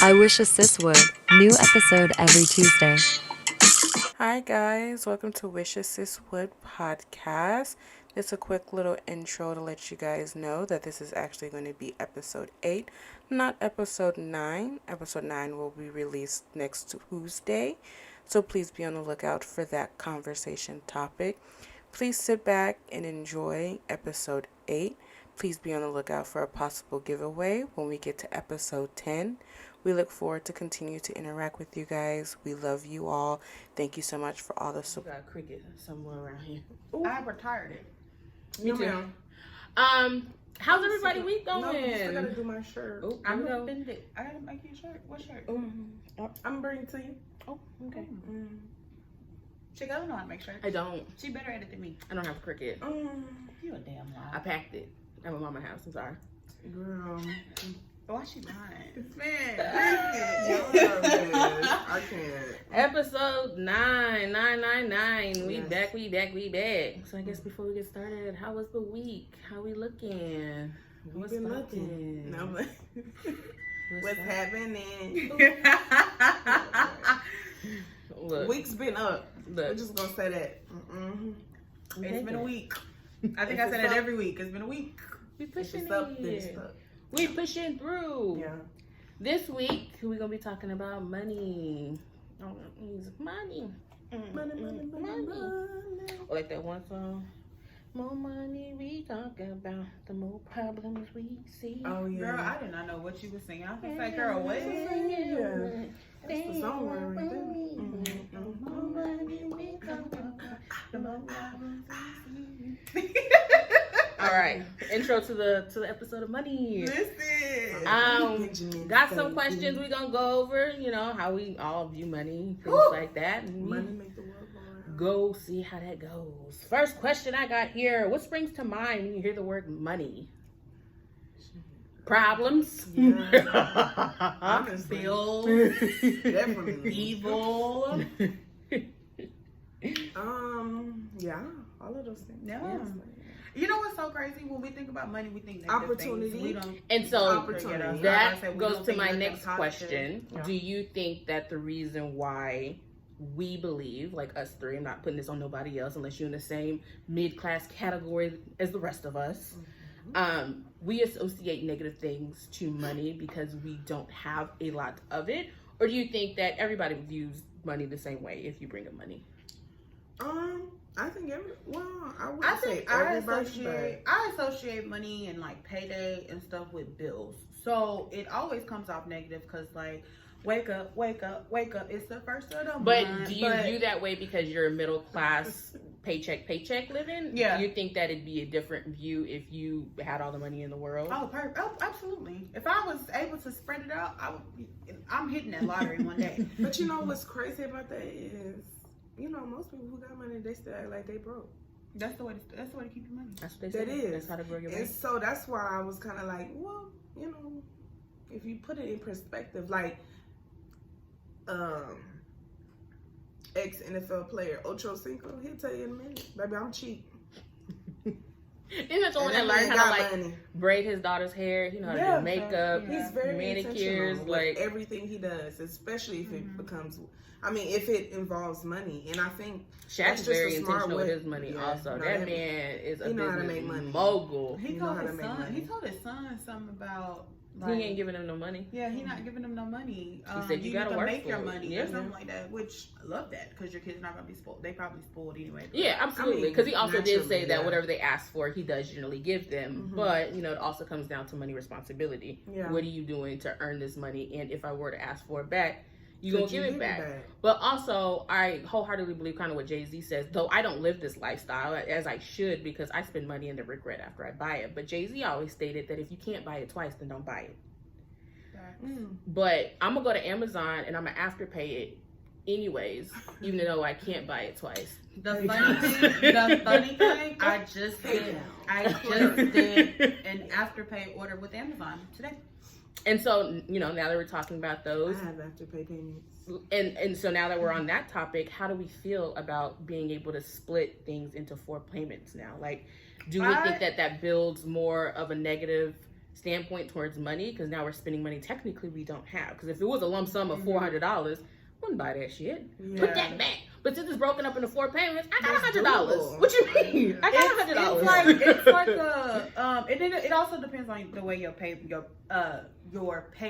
I wish a sis would. New episode every Tuesday. Hi guys, welcome to Wish A Sis Would podcast. Just a quick little intro to let you guys know that this is actually going to be episode 8, not episode 9. Episode 9 will be released next Tuesday, so please be on the lookout for that conversation topic. Please sit back and enjoy episode 8. Please be on the lookout for a possible giveaway when we get to episode 10. We look forward to continue to interact with you guys. We love you all. Thank you so much for all the support. Got a cricket somewhere around here. I retired it. Me too. How's everybody week going? No, I still gotta do my shirt. Oh, I'm go. offended. I gotta make you a shirt. What shirt? I'm bringing it to you. Oh, okay. She gotta know how to make shirts. I don't. She better at it than me. I don't have a cricket. You a damn I lie. packed it at my mama's house. I'm sorry. Girl. Why she lying? Man, I can't. Episode 9. We back. So I guess before we get started, how was the week? How we looking? We've been looking. No, but what's happening? Look, Week's been up. We're look. just gonna say that. It's been a week. I think I said it every week. It's been a week. We If pushing it's up, then it. it's up. We pushing through. Yeah. This week, we're going to be talking about money. Money. Or like that one song. More money we talk about, the more problems we see. Oh, yeah. Girl, I did not know what you was singing. I was like, girl, what? Yeah. That's the song right there. More money we talk about, the more problems we see. All right, intro to the episode of money. Listen. Got some questions we gonna go over. You know how we all view money, things like that. And Money make the world go round. go see how that goes. First question I got here: what springs to mind when you hear the word money? Problems. Yeah. Honestly. Bills, Definitely. evil. Yeah, all of those things. Yeah. Yes. You know what's so crazy? When we think about money, we think negative Opportunity. things. We don't. And so Opportunity. that We goes don't to think my nothing next positive. question. Yeah. Do you think that the reason why we believe, like us three, I'm not putting this on nobody else unless you're in the same mid-class category as the rest of us, we associate negative things to money because we don't have a lot of it? Or do you think that everybody views money the same way if you bring up money? I think I I would say think I everybody. associate money and like payday and stuff with bills. So it always comes off negative because like wake up. It's the first of the month. But do you view that way because you're a middle class paycheck living? Yeah. Do you think that it'd be a different view if you had all the money in the world? Oh, absolutely. If I was able to spread it out, I'm hitting that lottery one day. But you know what's crazy about that is, you know, most people who got money, they still act like they broke. That's the way to keep your money. That's what they say. That is. That's how to grow your And money. so that's why I was kind of like, well, you know, if you put it in perspective, like, ex NFL player Ocho Cinco, he'll tell you in a minute, baby, I'm cheap. Isn't that the one And that learned man how to got like money. braid his daughter's hair? You know how to Yeah. do makeup, Yeah. He's very manicures, intentional like with everything he does, especially if it becomes, if it involves money. And I think Shaq's that's just very a smart intentional with way. his money. Yeah, Also, no, that that- man is a he know how to business make money. mogul. He You know told how to his make son. money. He told his son something about. He ain't giving him no money. Yeah, he not giving them no money. He said you gotta need to work make for your it. money Yeah. or something like that. Which I love that because your kids not gonna be spoiled. They probably spoiled anyway. Yeah, absolutely. I mean, Because he also did say naturally, that yeah. whatever they ask for, he does generally give them. Mhm. But you know, it also comes down to money responsibility. Yeah. What are you doing to earn this money? And if I were to ask for it back, you Could gonna give it back. back? But also, I wholeheartedly believe kind of what Jay-Z says, though I don't live this lifestyle as I should because I spend money and then regret after I buy it. But Jay-Z always stated that if you can't buy it twice, then don't buy it. But I'm going to go to Amazon and I'm going to afterpay it anyways, even though I can't buy it twice. The funny thing, I just did an afterpay order with Amazon today. And so, you know, now that we're talking about I those, have afterpay payments. and so now that we're on that topic, how do we feel about being able to split things into 4 payments now? Like, do we think that builds more of a negative standpoint towards money, because now we're spending money technically we don't have. Because if it was a lump sum of $400, I wouldn't buy that shit. Yeah. Put that back. But since it's broken up into 4 payments, I got That's $100. doable. What you mean? I got $100. It's like a it also depends on the way your pay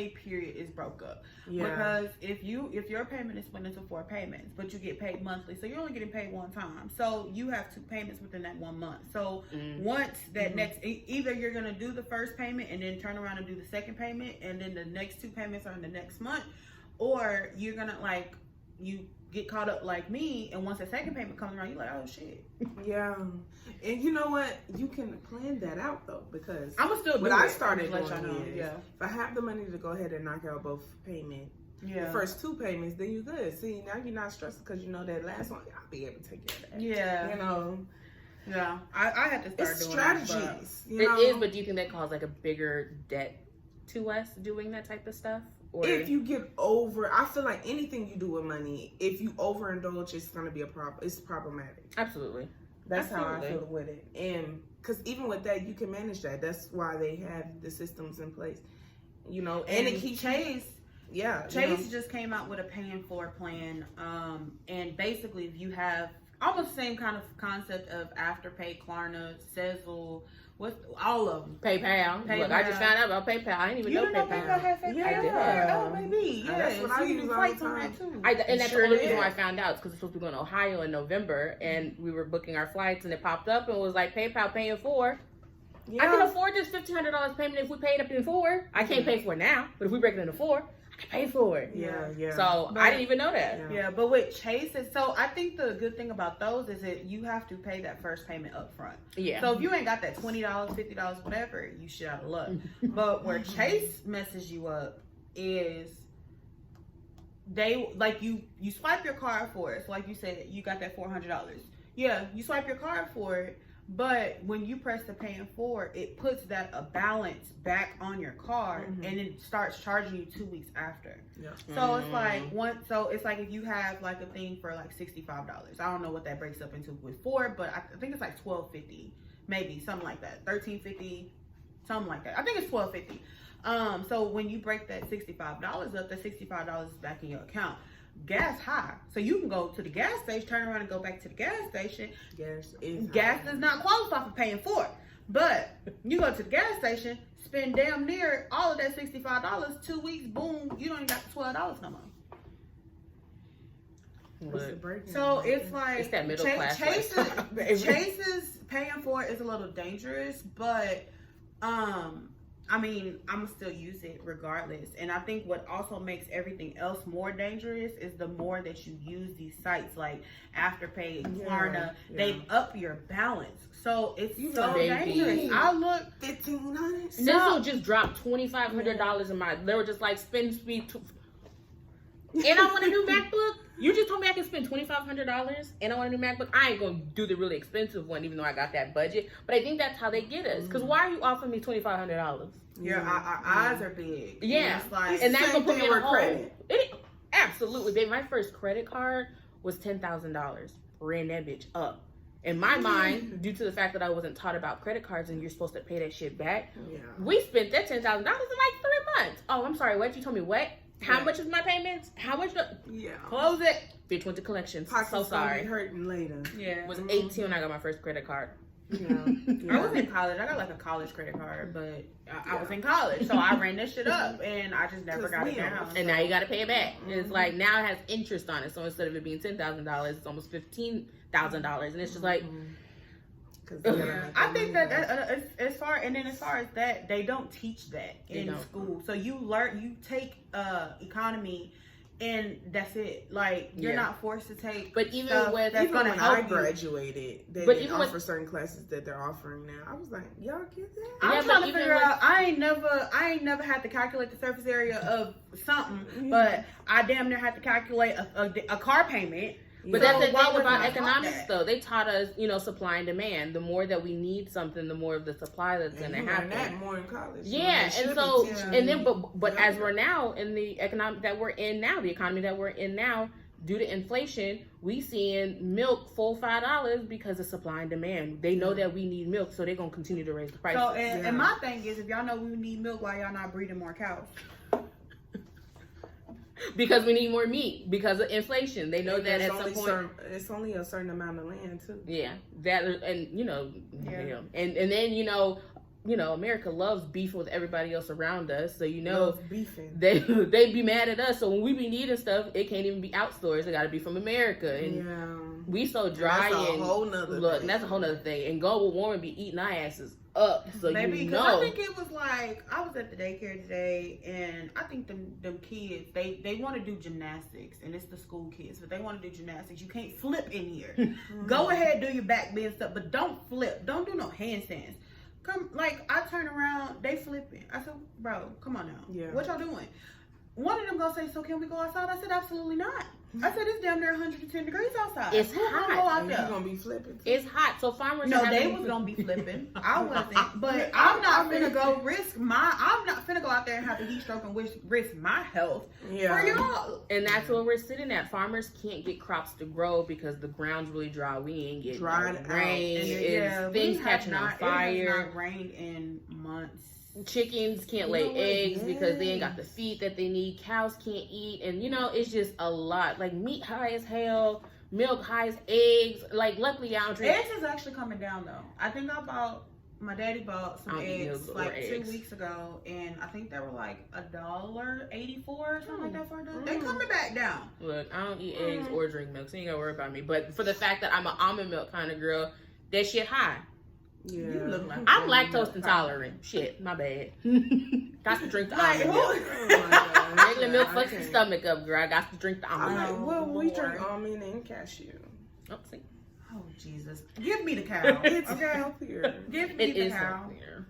period is broke up. Yeah. Because if your payment is split into 4 payments, but you get paid monthly, so you're only getting paid one time. So you have 2 payments within that 1 month. So once that next, either you're gonna do the first payment and then turn around and do the second payment, and then the next 2 payments are in the next month, or you're gonna you get caught up like me, and once the second payment comes around, you're like, oh shit. Yeah. And you know what? You can plan that out though, because I'm gonna still do what it. I started Let doing y'all know. is, Yeah. if I have the money to go ahead and knock out both payment, Yeah. the first 2 payments, then you're good. See, now you're not stressed because you know that last one, I'll be able to take care of that. Yeah. You know, Yeah. I had to start it's doing strategies. It is, but do you think that caused like a bigger debt to us doing that type of stuff? Or if you get over, I feel like anything you do with money, if you overindulge, it's gonna be a problem. It's problematic. Absolutely. That's how I Absolutely. feel with it. And because even with that, you can manage that. That's why they have the systems in place. You know, and it keeps Chase Chase just came out with a paying for plan. And basically, if you have almost the same kind of concept of Afterpay, Klarna, Sezzle, all of them. PayPal. Look, I just found out about PayPal. I didn't even You know didn't know PayPal had Yeah, PayPal? I did. Oh, baby. Yeah, that's what I you use do all flights the on time. that too. and that's Sure the only did. reason why I found out, because we're supposed to be going to Ohio in November, and we were booking our flights, and it popped up and was like PayPal paying for. Yeah. I can afford this $1,500 payment if we paid up in 4. I can't pay for it now, but if we break it into 4, I can pay for it. Yeah. So I didn't even know that. Yeah, but with Chase, so I think the good thing about those is that you have to pay that first payment up front. Yeah. So if you ain't got that $20, $50, whatever, you shit out of luck. But where Chase messes you up is they you swipe your card for it. So like you said, you got that $400. Yeah, you swipe your card for it. But when you press the paying for, it puts that a balance back on your card, and it starts charging you 2 weeks after. Yeah. So it's like it's like if you have like a thing for like $65. I don't know what that breaks up into with 4, but I think it's like $12.50, maybe something like that. $13.50, something like that. I think it's $12.50. So when you break that $65 up, the $65 is back in your account. Gas high, so you can go to the gas station, turn around and go back to the gas station. Gas does not qualify for paying for it, but you go to the gas station, spend damn near all of that $65. 2 weeks, boom, you don't even got the $12 no more. So it's like It's that middle class Chase's paying for it is a little dangerous, but I mean, I'm gonna still use it regardless. And I think what also makes everything else more dangerous is the more that you use these sites like Afterpay and Klarna, they up your balance. So it's so dangerous. I look $1,500. Sizzle just dropped $2,500 in my. They were just like spend speed. And I want a new MacBook. You just told me I can spend $2,500 and I want a new MacBook. I ain't gonna do the really expensive one, even though I got that budget. But I think that's how they get us. Because why are you offering me $2,500? our eyes are big. Yeah, It's like, and that's gonna put me in a hole. credit. Absolutely, babe. My first credit card was $10,000. Ran that bitch up. In my mind, due to the fact that I wasn't taught about credit cards and you're supposed to pay that shit back, we spent that $10,000 in like 3 months. Oh, I'm sorry. What? You told me what? How much is my payments? How much? Close it. Bitch went to collections. So sorry. Hurting later. Yeah. Was 18 when I got my first credit card. I was in college. I got like a college credit card, but I was in college, so I ran this shit up, and I just never got it down. And now you got to pay it back. It's like now it has interest on it. So instead of it being $10,000, it's almost $15,000, and it's just like. I think that as far as that, they don't teach that in school. So you take economy, and that's it. Like you're not forced to take. But even stuff with that's gonna when help I graduated, they didn't offer certain classes that they're offering now. I was like, y'all get that? I'm trying to figure out. I ain't never had to calculate the surface area of something, but I damn near had to calculate a car payment. But that's the thing about economics, though. They taught us, supply and demand. The more that we need something, the more of the supply that's going to happen. That more in college. Yeah, and so, and then, but as we're now in the economic that we're in now, the economy that we're in now, due to inflation, we seeing milk full $5 because of supply and demand. They know that we need milk, so they're gonna continue to raise the prices. So, and my thing is, if y'all know we need milk, why y'all not breeding more cows? Because we need more meat because of inflation. They know And that there's at some only point. it's only a certain amount of land too. Yeah, that and Yeah. and then America loves beefing with everybody else around us. So Love beefing. they be mad at us. So when we be needing stuff, it can't even be outsourced. It got to be from America. And we so dry that's a and whole nother look, thing. and that's a whole nother thing. And global warming be eating our asses up. So Maybe you because know. I think it was like I was at the daycare today, and I think them kids they want to do gymnastics, and it's the school kids, but they want to do gymnastics. You can't flip in here. Go ahead, do your back bend stuff, but don't flip. Don't do no handstands. Come, like I turn around, they flipping. I said, bro, come on now. Yeah. What y'all doing? One of them gonna say, so can we go outside? I said, absolutely not. I said, it's damn near 110 degrees outside. It's Who gonna hot. go out And there? you gonna be flipping too. It's hot, so farmers. No, are they having- was gonna be flipping. I wasn't, but I'm not finna go risk my. I'm not finna go out there and have a heat stroke and risk my health for y'all. And that's where we're sitting at. Farmers can't get crops to grow because the ground's really dry. We ain't getting Dried out. rain. And Things catching on It has fire. not rained in months. Chickens can't lay eggs because they ain't got the feed that they need. Cows can't eat. And, it's just a lot. Like, meat high as hell. Milk high as eggs. Like, luckily, I don't drink. Eggs is actually coming down, though. I think my daddy bought some I don't eat eggs milk or like eggs. 2 weeks ago, and I think they were like $1.84 or something like that for a dozen. They coming back down. Look, I don't eat eggs or drink milk, so you ain't gotta worry about me. But for the fact that I'm an almond milk kind of girl, that shit high. Yeah. You look like I'm lactose intolerant. Shit, my bad. Got to drink the Like, almond who- milk. Oh my God. Regular milk I fucks the can't. stomach up, girl. I got to drink the almond milk. Well, we Lord. drink almond and cashew. Oh, see. Oh Jesus! Give me the cow. It's Okay. healthier. Give me It the is cow. healthier.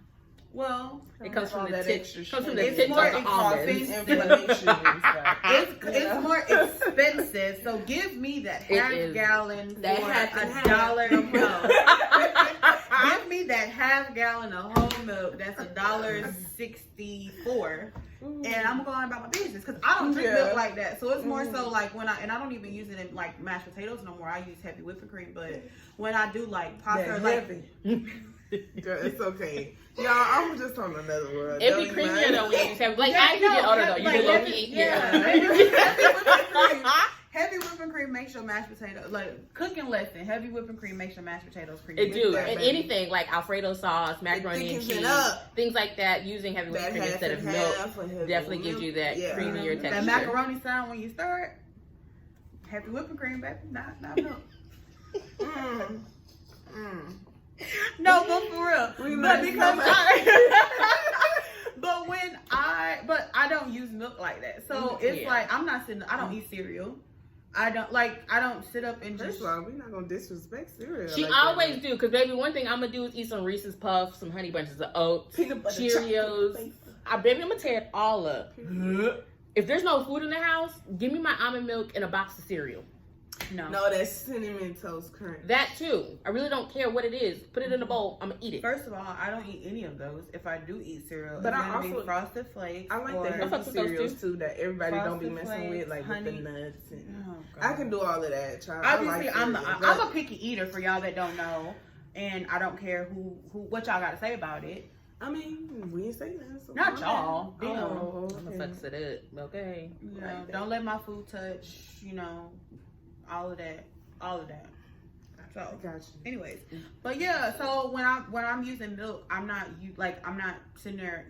Well, It comes all from the that tip. extra Comes from sugar. the It's tips more of the almonds. Inflammation and stuff. it's more expensive. So give me that half is. gallon That for half and $1 of milk. Give me that half gallon of whole milk. That's $1.64. And I'm going about my business because I don't drink milk like that. So it's more so like when I don't even use it in like mashed potatoes no more. I use heavy whipping cream. But when I do like pasta, That like heavy. Girl, it's okay. Y'all, I'm just on another world. It Don't be even creamier mind. though when you just have like Yeah, as you get no, older yeah, though, you like, get low heavy- key. yeah. Heavy whipping cream makes your mashed potato like cooking less than heavy whipping cream makes your mashed potatoes creamy. It do. that, And baby. anything like Alfredo sauce, macaroni and thickens it cheese, up. things like that, using heavy whipped That cream half instead of and milk half or heavy definitely gives milk. you that Yeah. creamier texture. That macaroni sound when you stir it. Heavy whipping cream, baby, not milk. Mm. Mm. No, but for real. We But must because know. but I don't use milk like that. So it's Yeah. like I'm not sitting. I don't eat cereal. I don't sit up and First just. of all, we're not gonna disrespect cereal. She like always that. do, because baby, one thing I'm gonna do is eat some Reese's Puffs, some Honey Bunches of Oats, Peanut butter Cheerios. chocolate. Baby, I'm gonna tear it all up. If there's no food in the house, give me my almond milk and a box of cereal. No. No, that's cinnamon toast crunch. That too. I really don't care what it is. Put it in a bowl. I'm gonna eat it. First of all, I don't eat any of those. If I do eat cereal, But it's I gonna be also- Frosted Flakes. I like or the fuck healthy with those cereals too that everybody don't be Frosted messing with, Flakes, like honey. with the nuts. And Oh, God. I can do all of that, child. Obviously, I like I'm cereal, a picky eater for y'all that don't know, and I don't care who what y'all got to say about it. I mean, we ain't say that. So Not y'all. Oh, Damn. I'm okay. gonna fuck it up. Okay. You know, Like that. don't let my food touch. You know, all of that. So, I got you. anyways, but yeah. So when I'm using milk, I'm not sitting there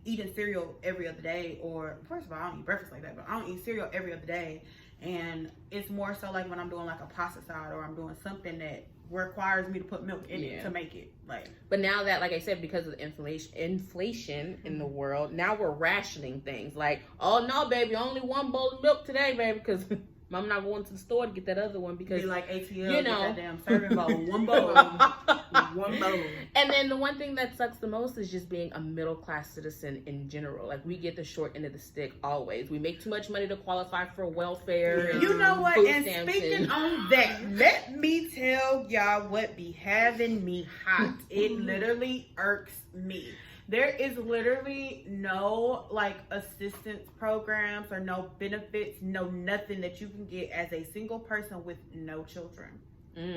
eating cereal every other day. Or first of all, I don't eat breakfast like that, but I don't eat cereal every other day. And it's more so like when I'm doing like a pasta salad or I'm doing something that requires me to put milk in it to make it like. But now that, like I said, because of the inflation in the world, now we're rationing things. Like, oh no, baby, only one bowl of milk today, baby, because I'm not going to the store to get that other one because Be like ATL, you get know. that damn serving bowl, one bowl. One bowl. And then the one thing that sucks the most is just being a middle class citizen in general. Like, we get the short end of the stick always. We make too much money to qualify for welfare. And You know what? food And stamps speaking and- on that, let me tell y'all what be having me hot. It literally irks me. there is literally no like assistance programs or no benefits, no nothing that you can get as a single person with no children.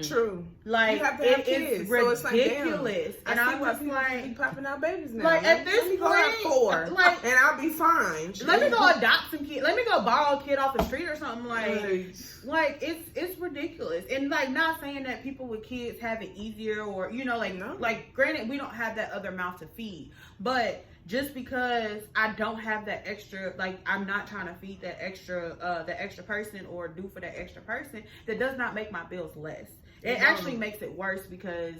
True. Like, you have to have it kids, is so it's like, ridiculous. damn, And I see I'm why just people like, be popping out babies now. like, at this let me go have point, 4, like, and I'll be fine. let me go adopt some kids. Let me go borrow a kid off the street or something. Like it's ridiculous. And like, not saying that people with kids have it easier or, you know, like, No. like granted, we don't have that other mouth to feed, but just because I don't have that extra, like, I'm not trying to feed that extra person or do for that extra person, that does not make my bills less. It actually makes it worse because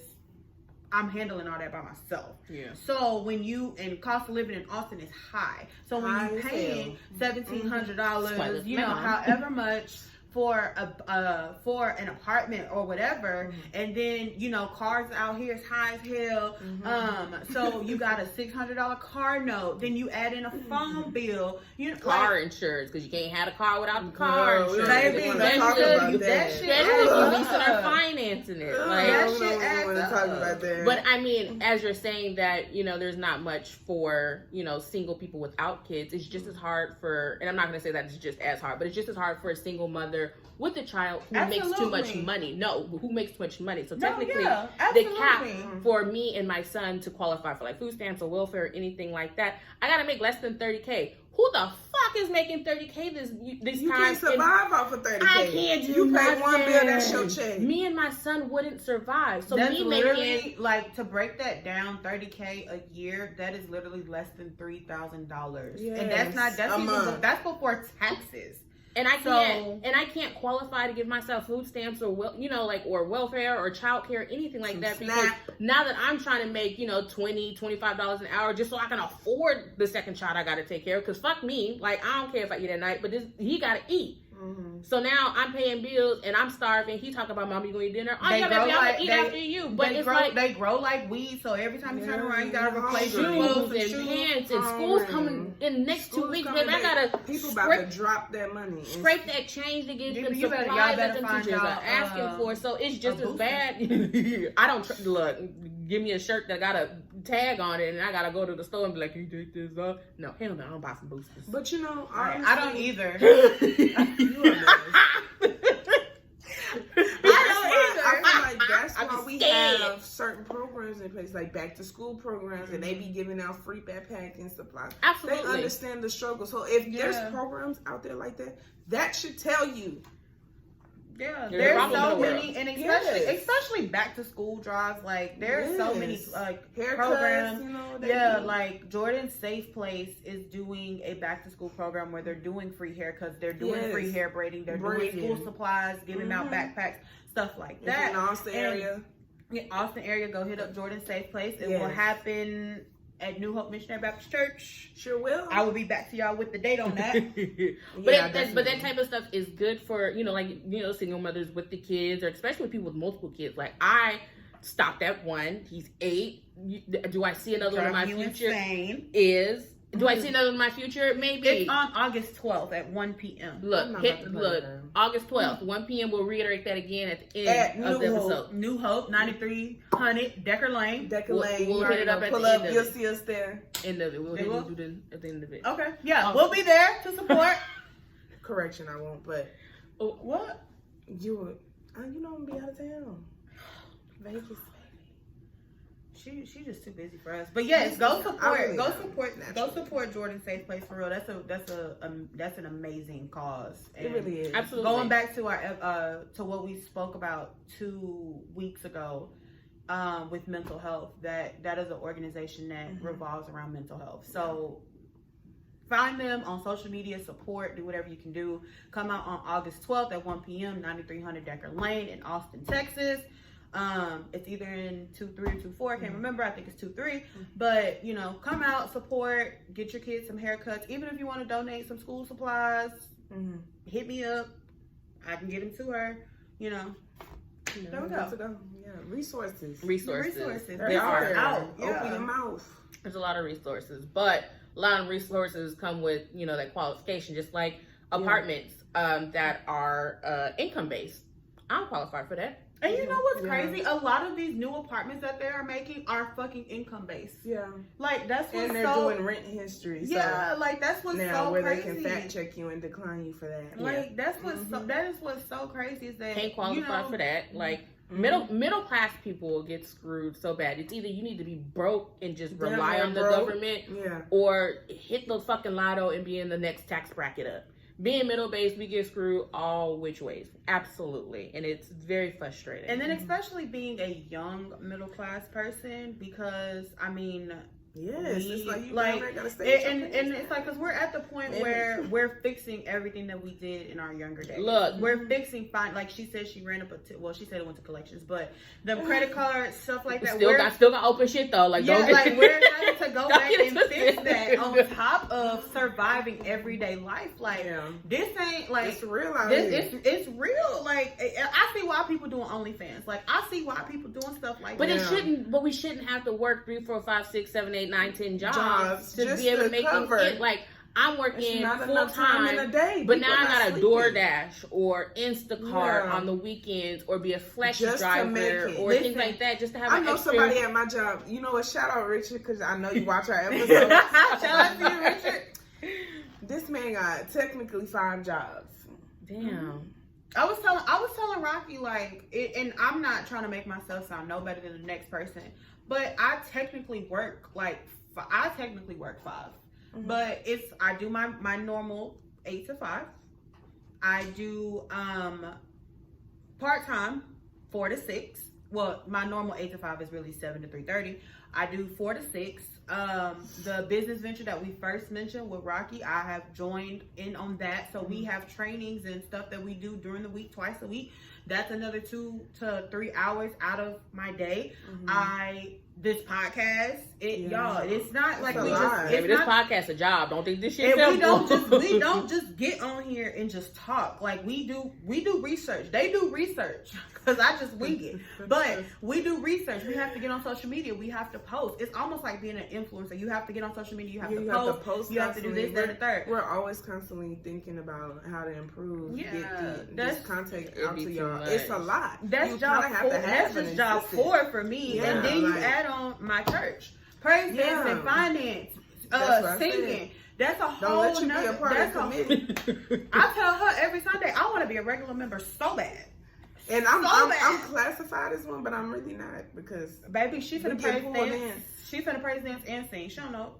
I'm handling all that by myself. Yeah. So and cost of living in Austin is high. So when High you're as paying hell. $1,700, you know, however much for an apartment or whatever, and then, you know, cars out here is high as hell. So you got a $600 car note, then you add in a phone bill, Car insurance, because you can't have a car without the car insurance. Baby, that shit Especially if you're leasing or financing it. Like, that shit adds up. but I mean, as you're saying that, you know, there's not much for, you know, single people without kids. It's just as hard for, and I'm not going to say that it's just as hard, but it's just as hard for a single mother with a child who makes too much money. No, who makes too much money. So technically, the cap for me and my son to qualify for like food stamps or welfare or anything like that, I got to make less than 30K. Who the fuck is making 30K this you time? Can't survive off of 30K. I can't do You nothing. pay one bill, that's your check. Me and my son wouldn't survive. So that's me literally making, like, to break that down, 30K a year, that is literally less than $3,000. Yes, and that's before taxes. and I can't qualify to give myself food stamps or, you know, like, or welfare or childcare, anything like that, because now that I'm trying to make, you know, $20, $25 an hour just so I can afford the second child I got to take care of, because fuck me, like, I don't care if I eat at night, but he got to eat. So now I'm paying bills and I'm starving. He talking about, Mom, you gonna eat dinner? Oh yeah, baby, I'm gonna eat after you. But they grow like weeds, so every time you turn around, you gotta replace shoes clothes and pants, and school's coming in the next 2 weeks, baby. I gotta people about to drop that money, scrape that change to get them y'all supplies that better them teachers are asking for. So it's just as bad. I don't look. Give me a shirt that got a tag on it, and I gotta go to the store and be like, "Can you take this off?" No, hell no, I don't buy some boosters. But you know, I don't either. I feel like that's why we have certain programs in place, like back to school programs, and they be giving out free backpack and supplies. Absolutely, they understand the struggle. So if there's programs out there like that, that should tell you. Yeah, there's so many, and especially back to school drives. Like, there's so many like haircuts, programs. You know, like Jordan's Safe Place is doing a back to school program where they're doing free haircuts, they're doing free hair braiding, they're doing school supplies, giving out backpacks, stuff like that. In the Austin area. Yeah, Austin area, go hit up Jordan's Safe Place. It will happen at New Hope Missionary Baptist Church. Sure will. I will be back to y'all with the date on that. But that type of stuff is good for, you know, like, you know, single mothers with the kids, or especially with people with multiple kids. Like, I stopped at one. He's 8. Do I see another one in my future? Do I see another one in my future? Maybe. It's on August 12th at 1 p.m. Look, August 12th, 1 p.m. We'll reiterate that again at the end of the episode. New Hope, 9300 Decker Lane. We'll hit it up at the end of it. You'll see us there. End of it. We'll do it at the end of it. Okay. Yeah, we'll be there to support. Correction, I won't, but... What? You know I'm going to be out of town. Vegas. She's just too busy for us. But yes, go support Jordan's Safe Place, for real. That's an amazing cause. And it really is. Absolutely. Going back to our to what we spoke about 2 weeks ago, with mental health, that is an organization that revolves around mental health. So find them on social media, support, do whatever you can do. Come out on August 12th at 1 p.m. 9300 Decker Lane in Austin, Texas. It's either in 2-3 or 2-4. I can't remember. I think it's 2-3. But, you know, come out, support, get your kids some haircuts. Even if you want to donate some school supplies, hit me up. I can get them to her. You know. There we go. Yeah, resources. They are out. Open your mouth. There's a lot of resources, but a lot of resources come with, you know, that qualification. Just like apartments that are income based. I don't qualify for that. And you know what's crazy? A lot of these new apartments that they are making are fucking income based. Yeah. Like that's what's and they're doing rent history. Yeah, like that's what's now so where crazy. they can fact check you and decline you for that. Like that's what's that is what's so crazy is that can't qualify for that. Like middle class people get screwed so bad. It's either you need to be broke and just rely on the government, or hit the fucking lotto and be in the next tax bracket up. Being middle based, we get screwed all which ways. Absolutely. And it's very frustrating. And then especially being a young middle class person, because I mean, it's gotta stay and it's like, because we're at the point where we're fixing everything that we did in our younger days. Look, we're fixing like she said, she ran up she said it went to collections, but the credit cards, stuff like that, still got open shit though. Like, we're trying to go back and fix that on top of surviving everyday life. Like this ain't like it's real. It's real. Like I see why people doing OnlyFans. Like I see why people doing stuff like that. It shouldn't. But we shouldn't have to work 3, 4, 5, 6, 7, 8, 9, 10 jobs to be able to make it. Like I'm working full time in a day, but now I got a DoorDash or Instacart on the weekends, or be a flex driver or things like that, just to have. I know somebody at my job. You know what? Shout out Richard, because I know you watch our episodes. Shout out to you, Richard. This man got technically 5 jobs. Damn. I was telling Rocky and I'm not trying to make myself sound no better than the next person, but I technically work 5, but I do my normal 8 to 5. I do part time 4 to 6. Well, my normal 8 to 5 is really 7 to 3:30. I do 4 to 6. The business venture that we first mentioned with Rocky, I have joined in on that. So we have trainings and stuff that we do during the week, twice a week. That's another 2 to 3 hours out of my day. This podcast, y'all, it's not like this podcast a job. Don't think this shit. We don't just get on here and just talk. Like we do research. They do research because I just wing it. But we do research. We have to get on social media. We have to post. It's almost like being an influencer. You have to get on social media. You have to post. You have to do this, that, and the third. We're always constantly thinking about how to improve. Get this content out to y'all. It's a lot. That's just job 4 for me. And then you add on my church, praise dance and finance, singing. That's a whole. Don't let you be a part of the committee. I tell her every Sunday I want to be a regular member so bad. And I'm classified as one, but I'm really not, because baby, she's finna praise dance. She's finna praise dance and sing. She don't know.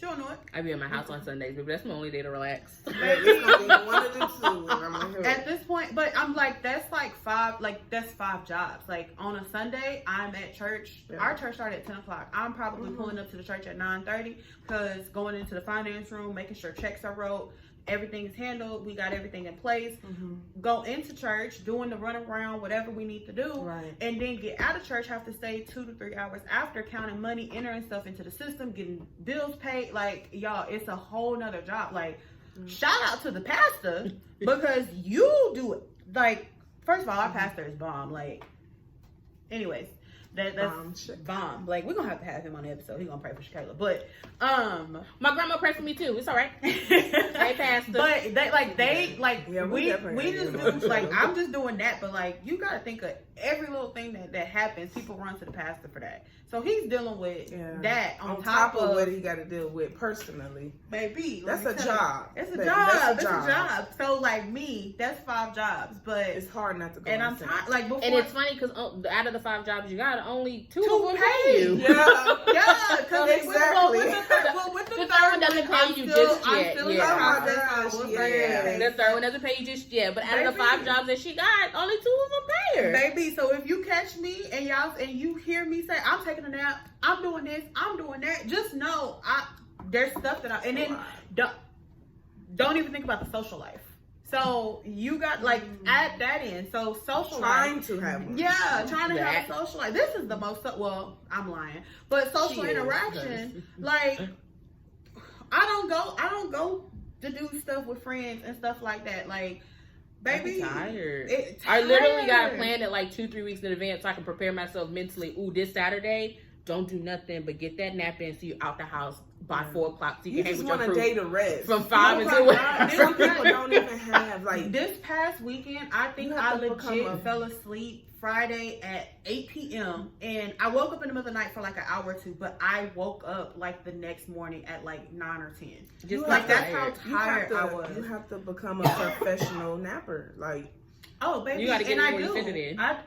She don't know it. I be at my house on Sundays, but that's my only day to relax. It's gonna be one of the 2. At this point, but I'm like, that's 5 jobs. Like on a Sunday, I'm at church. Yeah. Our church started at 10 o'clock. I'm probably pulling up to the church at 9:30, because going into the finance room, making sure checks are wrote, everything is handled, we got everything in place. Go into church, doing the run around, whatever we need to do, and then get out of church, have to stay 2 to 3 hours after, counting money, entering stuff into the system, getting bills paid. Like, y'all, it's a whole nother job. Like, shout out to the pastor, because you do it. Like, first of all, our pastor is bomb. Like, anyways, that's bomb. Like, we're gonna have him on the episode. He's gonna pray for Shakayla. But my grandma prayed for me too. It's all right. Hey, pastor. But we just do, like, I'm just doing that. But like, you gotta think of every little thing that happens. People run to the pastor for that. So he's dealing with that on top of what he got to deal with personally. Baby, that's a job. It's a job. It's a job. So like me, that's 5 jobs. But it's hard not to go. And I'm tired. Like before, and it's funny because out of the 5 jobs you got, only 2 of them pay you. Yeah, because exactly. With the third one doesn't pay you just yet. The third one doesn't pay you just yet. But out of the 5 jobs that she got, only 2 of them pay her. Baby, so if you catch me and you hear me say, I'm taking a nap, I'm doing this, I'm doing that, just know there's stuff that and then don't even think about the social life. So you got add that in. So social trying to have one. Yeah, trying to have a social life. This is the most, well, I'm lying, but social interaction. Like I don't go to do stuff with friends and stuff like that. Like, baby, tired. I literally got to plan it like 2-3 weeks in advance so I can prepare myself mentally. Ooh, this Saturday, don't do nothing but get that nap in so you're out the house by 4 o'clock so you can hang just with your want a crew day to rest. from 5 until Some people don't even have like This past weekend, I think You I have to become legit a- fell asleep Friday at 8 p.m. and I woke up in the middle of the night for like an hour or two, but I woke up like the next morning at like 9 or 10. Just Like that's how you have tired I to, was. you have to become a professional napper. Like Oh, baby, You gotta get and it I when you do. fit it in. I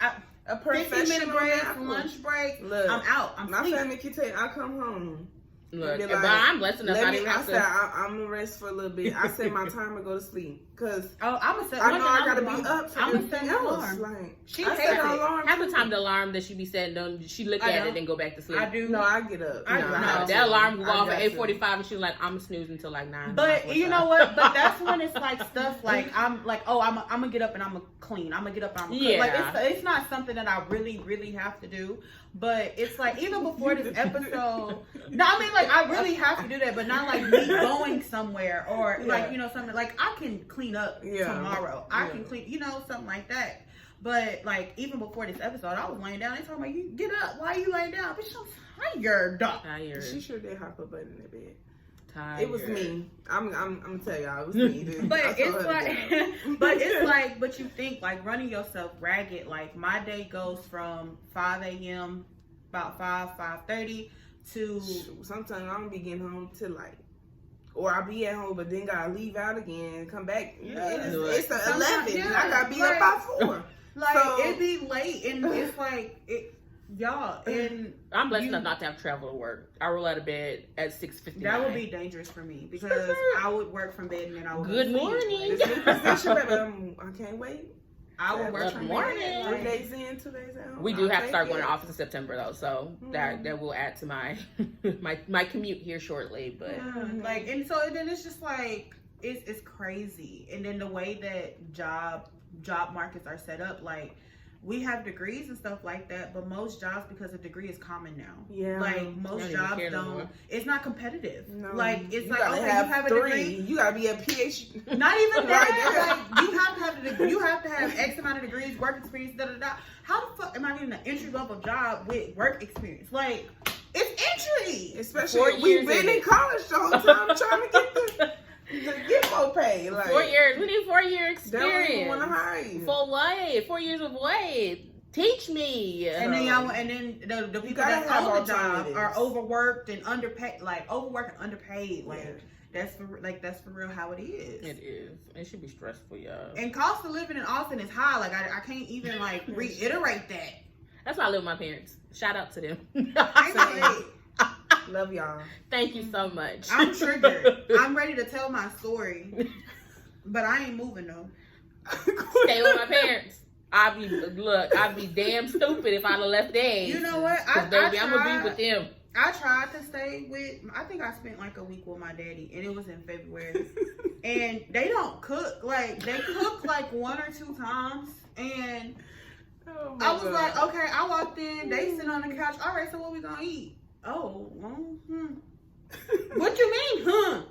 a 15-minute professional break, napper. lunch break. Look, I'm out. I'm my sleeping. family can tell you, I come home. Look, Be but like, I'm blessed enough. I didn't I have said to. I'm gonna rest for a little bit. I set my timer, go to sleep, cause Oh, I'm gonna set. I know I gotta I'm be up for I'm gonna everything set an else. alarm. Like She I hates set it. an alarm. Half the too. time the alarm that she be setting, don't she look I at don't. it and go back to sleep? I do. No, I get up. I No, do. no, No. that alarm go I off got at to. 8:45 and she's like, I'm snoozing until like 9. But you know what? But that's when it's like stuff like I'm like, oh, I'm gonna get up and I'm gonna clean. I'm gonna get up and I'm gonna cook. Like Yeah. it's not something that I really have to do. But it's like even before this episode, no, I mean like I really have to do that, but not like me going somewhere or like Yeah. you know something like I can clean up Yeah. tomorrow. I Yeah. can clean, you know, something like that. But like even before this episode, I was laying down. They told me, "You get up. Why are you laying down?" Bitch, I'm tired. Tired. She sure did hop a button in the bed. Tired. It was me. I'm gonna tell y'all, it was me. Dude. But I told it's her to get up. like, but it's like, but you think like running yourself ragged. Like my day goes from 5 a.m. about 5:30 to Sometimes I don't be getting home till like, or I'll be at home, but then gotta leave out again and come back. Yeah. It's a Sometimes, 11. yeah. I gotta be Like- up by 4. like So- it be late and it's like it, y'all, and I'm blessed you- enough not to have to travel to work. I roll out of bed at 6:59. that would be dangerous for me because I would work from bed and then I would Good go to sleep. morning. This new position, baby, I can't wait. I would work Good from morning. bed. 3 Like, days in, 2 days out. We do I'll have to take start going it. to office in September though, so that will add to my my commute here shortly. But like, and so then it's just like it's crazy. And then the way that job markets are set up, like we have degrees and stuff like that, but most jobs, because a degree is common now. Yeah. Like most I don't even jobs care no more. don't. It's not competitive. No. Like it's You like gotta okay, have you have a 3. degree. You gotta be a PhD. Not even Right that. Like you have to have a degree. You have to have X amount of degrees, work experience. Da da da. How the fuck am I getting an entry level job with work experience? Like it's entry. Especially 4 we've years been in in it. college the whole time trying to get more pay. Like 4 years. We need 4 year they don't even want to experience. hire you. For what? 4 years of what? Teach me. And then y'all, and then the people gotta that have own the job alternatives. are overworked and underpaid. Like overworked and underpaid. Like Yeah. that's for real how it is. It is. It should be stressful, y'all. And cost of living in Austin is high. Like I can't even like reiterate that. That's why I live with my parents. Shout out to them. I Love y'all. Thank you so much. I'm triggered. I'm ready to tell my story, but I ain't moving though. Stay with my parents. I'd be damn stupid if I'd have left days. You know what? Cause baby, I'm gonna be with them. I tried to stay with. I think I spent like a week with my daddy, and it was in February. And they don't cook. Like they cook like 1 or 2 times, and Oh my I was God. like, okay. I walked in. They sit on the couch. All right, so what we gonna eat? Oh, what you mean, huh?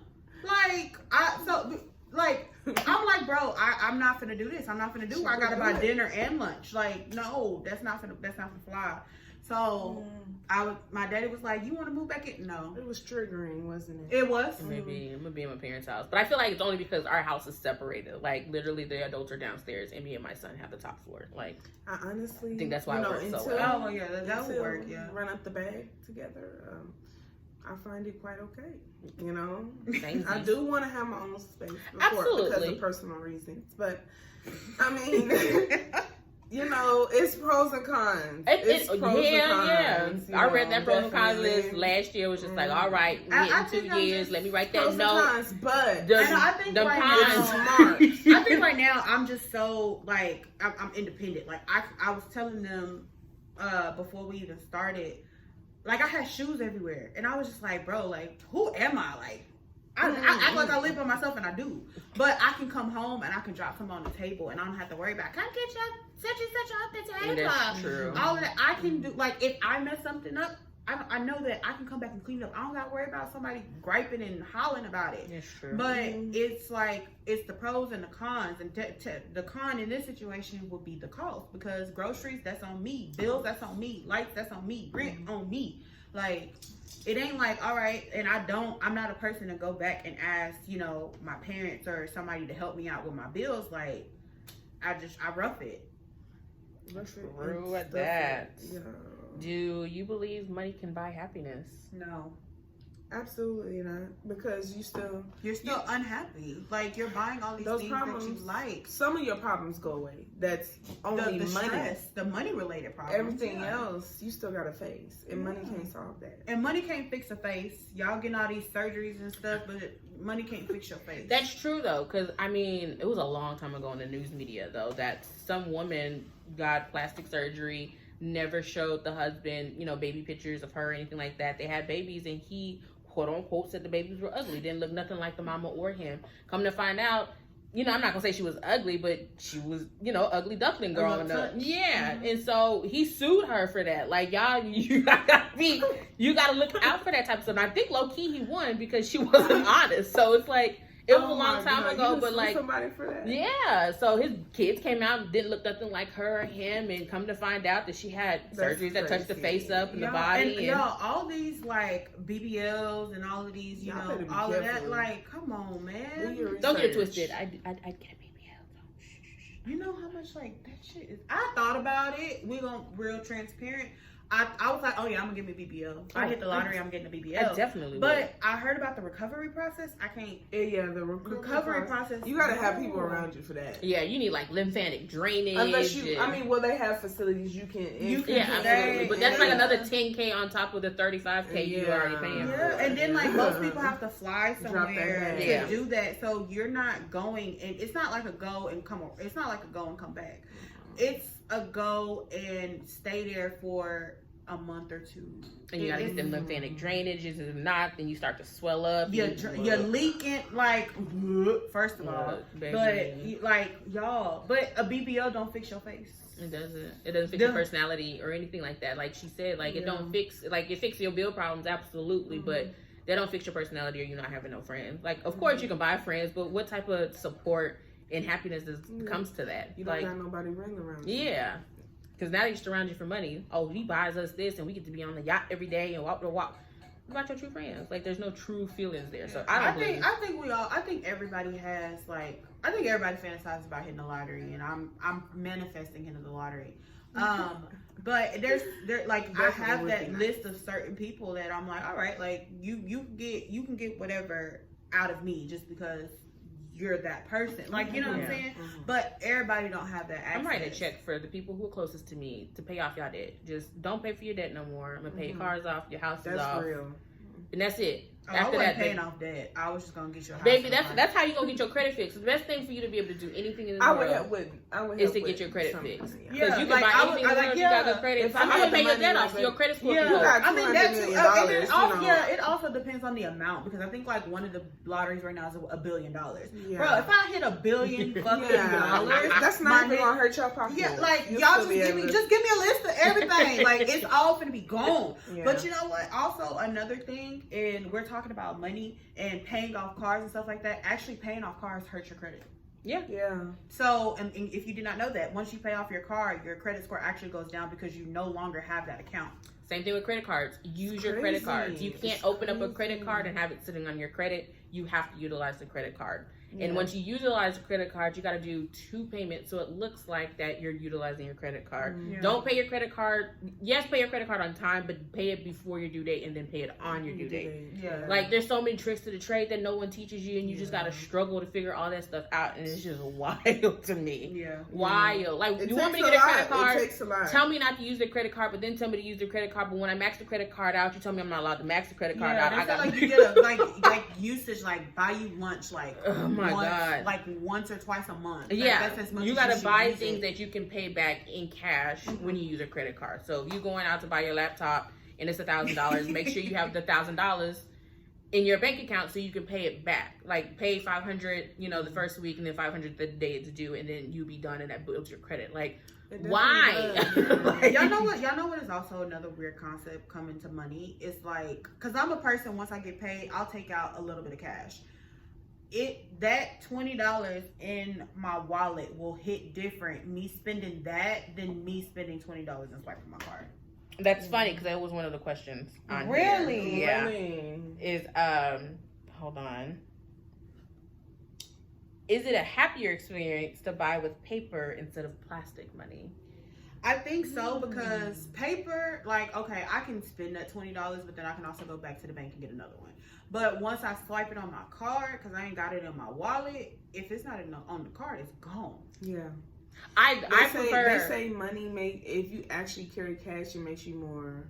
I'm like, bro, I'm not finna do this. I'm not finna do. I gotta buy dinner and lunch. Like, no, that's not finna fly. So my daddy was like, you want to move back in? No, It was triggering, wasn't it? it was. Maybe I'm gonna be in my parents' house, but I feel like it's only because our house is separated. Like literally, the adults are downstairs, and me and my son have the top floor. Like I honestly think that's why it works so until, well. Oh yeah, that would until work. Yeah. Run up the bag together. I find it quite okay. You know, Thank I you. do want to have my own space Absolutely. because of personal reasons. But I mean, you know, it's pros and cons. It's pros and cons, you I read know, that pros and cons list definitely. last year. It was just like, all right, we I in think 2 I'm years. just Let me write Pros that and note. cons, but The- And I think the right cons. now, smart. I think right now I'm just so like I'm independent. Like I was telling them before we even started, like I had shoes everywhere, and I was just like, bro, like who am I? Like I act like I live by myself, and I do, but I can come home and I can drop something on the table, and I don't have to worry about come get your such and such off the And table. that's true. All of that I can do. Like if I mess something up, I know that I can come back and clean it up. I don't got to worry about somebody griping and hollering about it. That's true. But it's like it's the pros and the cons, and the con in this situation would be the cost, because groceries, that's on me, bills, that's on me, lights, that's on me, rent on me. Like, it ain't like, all right, and I'm not a person to go back and ask, you know, my parents or somebody to help me out with my bills. Like, I rough it. True at that. Yeah. Do you believe money can buy happiness? No. Absolutely not, because you're still unhappy. Like, you're buying all these those things problems, that you like. Some of your problems go away. That's only the money. Stress, the money related problems. Everything else you still gotta face, and money can't solve that. And money can't fix a face. Y'all getting all these surgeries and stuff, but money can't fix your face. That's true though, because I mean, it was a long time ago in the news media though that some woman got plastic surgery, never showed the husband, you know, baby pictures of her or anything like that. They had babies, and he, quote unquote, said the babies were ugly, didn't look nothing like the mama or him. Come to find out, you know, I'm not gonna say she was ugly, but she was, you know, ugly duckling growing up. Yeah. Mm-hmm. And so he sued her for that. Like, y'all, you gotta look out for that type of stuff. And I think low key he won because she wasn't honest. So it's like, it was a long time ago, but like, somebody for that. Yeah. So his kids came out, didn't look nothing like her or him, and come to find out that she had surgeries that touched the face up and the body. And y'all, all these like BBLs and all of these, you know, all of that. Like, come on, man. Don't get it twisted. I'd get a BBL. You know how much like that shit is. I thought about it. We gonna real transparent. I was like, oh yeah, I'm gonna get me a BBL. If I hit the lottery, I'm getting a BBL. I definitely would. But I heard about the recovery process. I can't. Yeah, the recovery process. You gotta have people around you for that. Yeah, you need like lymphatic drainage. Unless you, I mean, well, they have facilities you can. Yeah, absolutely. But that's like another $10K on top of the $35K you already paying. Yeah, and then like most people have to fly somewhere to do that, so you're not going, and it's not like a go and come. It's not like a go and come back. It's a go and stay there for a month or two. And you gotta get them lymphatic drainages. If not, then you start to swell up. You're leaking, like, first of all. But, like, y'all, but a BBL don't fix your face. It doesn't. It doesn't fix your personality or anything like that. Like she said, like, it don't fix, like, it fixes your bill problems, absolutely, but they don't fix your personality or you not having no friends. Like, of course you can buy friends, but what type of support and happiness comes to that? You don't got nobody ring around you. Yeah. Because now they just surround you for money. Oh, he buys us this and we get to be on the yacht every day and walk the walk. What about your true friends? Like, there's no true feelings there. So I think everybody has, like, I think everybody fantasizes about hitting the lottery, and I'm manifesting hitting the lottery. But I have that list of certain people that I'm like, all right, like you can get whatever out of me just because you're that person. Like, you know what I'm saying? Mm-hmm. But everybody don't have that access. I'm writing a check for the people who are closest to me to pay off y'all debt. Just don't pay for your debt no more. I'm gonna pay your cars off, your house is off. That's real. And that's it. After I wasn't paying off debt. I was just gonna get your house. Baby, that's how you gonna get your credit fixed. The best thing for you to be able to do anything in this world is to get your credit fixed. Because you can buy anything in the world, you got good credit. If I'm gonna pay your debt off, your credit score. I think that's it also depends on the amount, because I think like one of the lotteries right now is $1 billion. Bro, if I hit $1 billion fucking dollars, that's not even gonna hurt your pocket. Yeah, like y'all just give me a list of everything. Like, it's all gonna be gone. But you know what? Also another thing, and we're talking about money and paying off cars and stuff like that. Actually, paying off cars hurts your credit. Yeah. So, and if you did not know that, once you pay off your car, your credit score actually goes down because you no longer have that account. Same thing with credit cards. Use your credit cards. You can't open up a credit card and have it sitting on your credit. You have to utilize the credit card. And once you utilize the credit card, you got to do 2 payments so it looks like that you're utilizing your credit card. Don't pay your credit card. Yes, pay your credit card on time, but pay it before your due date and then pay it on your due date. Like, there's so many tricks to the trade that no one teaches you, and you just got to struggle to figure all that stuff out, and it's just wild to me. Wild. Like, you want me to get a credit card, tell me not to use the credit card, but then tell me to use the credit card, but when I max the credit card out, you tell me I'm not allowed to max the credit card out. I got like you get a like usage, like buy you lunch, like God. Like once or twice a month. Yeah, that's as much you gotta buy things that you can pay back in cash when you use a credit card. So if you're going out to buy your laptop and it's $1,000, make sure you have the $1,000 in your bank account so you can pay it back. Like, pay $500, the first week, and then $500 the day it's due, and then you'll be done, and that builds your credit. Like, why? Y'all know what is also another weird concept coming to money? It's like, because I'm a person, once I get paid, I'll take out a little bit of cash. That $20 in my wallet will hit different, me spending that, than me spending $20 and swiping my card. That's funny because that was one of the questions on Really? here. Yeah. Really? Is hold on. Is it a happier experience to buy with paper instead of plastic money? I think so, because paper, like, okay, I can spend that $20, but then I can also go back to the bank and get another one. But once I swipe it on my card, because I ain't got it in my wallet, if it's not on the card, it's gone. Yeah. I prefer. They say money if you actually carry cash, it makes you more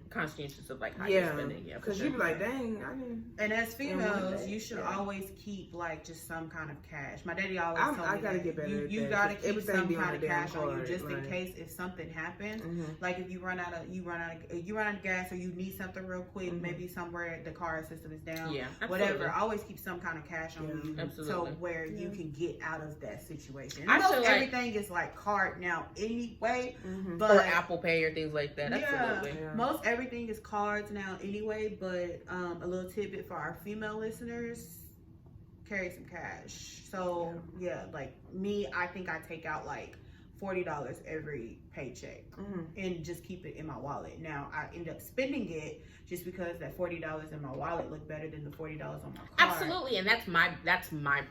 conscientious of like how you're spending. Yeah, because you be like, dang, I didn't. And as females, you should always keep like just some kind of cash. My daddy always told me I gotta get better. You gotta keep some kind of cash on you, just like, in case if something happens. Like if you run out of gas, or you need something real quick, maybe somewhere the car system is down. Yeah, whatever. Always keep some kind of cash on you, absolutely. so where you can get out of that situation. I feel like everything is like card now anyway, but or Apple Pay or things like that. Absolutely. Yeah. Most everything is cards now anyway, but a little tidbit for our female listeners: carry some cash. So yeah, like me, I think I take out like $40 every paycheck and just keep it in my wallet. Now I end up spending it just because that $40 in my wallet look better than the $40 on my card. Absolutely, and that's my